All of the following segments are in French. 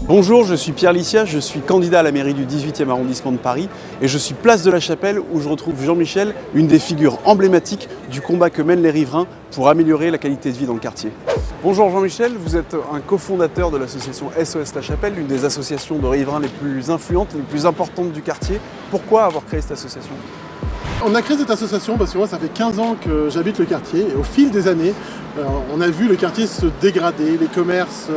Bonjour, je suis Pierre Licia, je suis candidat à la mairie du 18e arrondissement de Paris et je suis place de la Chapelle où je retrouve Jean-Michel, une des figures emblématiques du combat que mènent les riverains pour améliorer la qualité de vie dans le quartier. Bonjour Jean-Michel, vous êtes un cofondateur de l'association SOS La Chapelle, l'une des associations de riverains les plus influentes, les plus importantes du quartier. Pourquoi avoir créé cette association ? On a créé cette association parce que moi ça fait 15 ans que j'habite le quartier et au fil des années on a vu le quartier se dégrader, les commerces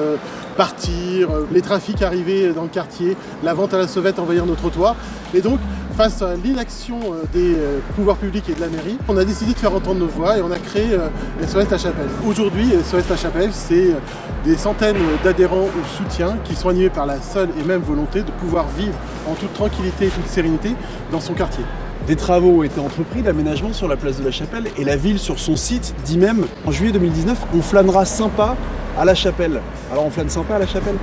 partir, les trafics arriver dans le quartier, la vente à la sauvette envahir nos trottoirs et donc face à l'inaction des pouvoirs publics et de la mairie, on a décidé de faire entendre nos voix et on a créé SOS La Chapelle. Aujourd'hui SOS La Chapelle c'est des centaines d'adhérents ou soutiens qui sont animés par la seule et même volonté de pouvoir vivre en toute tranquillité et toute sérénité dans son quartier. Des travaux ont été entrepris d'aménagement sur la place de la Chapelle et la ville sur son site dit même en juillet 2019 on flânera sympa à la Chapelle. Alors on flâne sympa à la Chapelle ?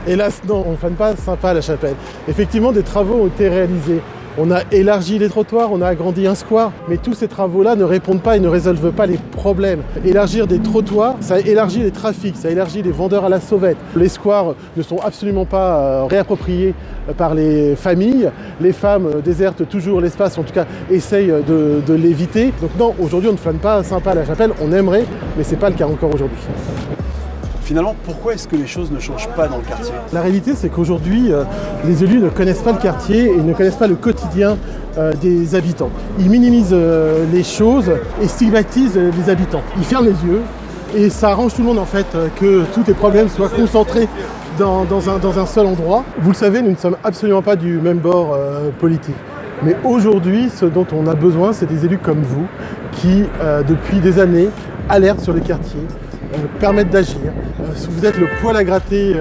Hélas non, on ne flâne pas sympa à la Chapelle. Effectivement des travaux ont été réalisés. On a élargi les trottoirs, on a agrandi un square, mais tous ces travaux-là ne répondent pas et ne résolvent pas les problèmes. Élargir des trottoirs, ça élargit les trafics, ça élargit les vendeurs à la sauvette. Les squares ne sont absolument pas réappropriés par les familles. Les femmes désertent toujours l'espace, en tout cas essayent de l'éviter. Donc non, aujourd'hui on ne flâne pas sympa à la Chapelle, on aimerait, mais ce n'est pas le cas encore aujourd'hui. Finalement, pourquoi est-ce que les choses ne changent pas dans le quartier ? La réalité, c'est qu'aujourd'hui, les élus ne connaissent pas le quartier et ne connaissent pas le quotidien des habitants. Ils minimisent les choses et stigmatisent les habitants. Ils ferment les yeux et ça arrange tout le monde en fait que tous les problèmes soient concentrés dans un seul endroit. Vous le savez, nous ne sommes absolument pas du même bord politique. Mais aujourd'hui, ce dont on a besoin, c'est des élus comme vous qui, depuis des années, alertent sur le quartier, permettent d'agir. Vous êtes le poil à gratter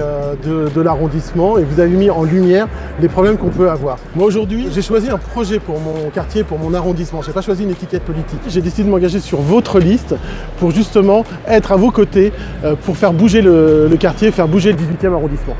de l'arrondissement et vous avez mis en lumière les problèmes qu'on peut avoir. Moi aujourd'hui, j'ai choisi un projet pour mon quartier, pour mon arrondissement. Je n'ai pas choisi une étiquette politique. J'ai décidé de m'engager sur votre liste pour justement être à vos côtés pour faire bouger le quartier, faire bouger le 18e arrondissement.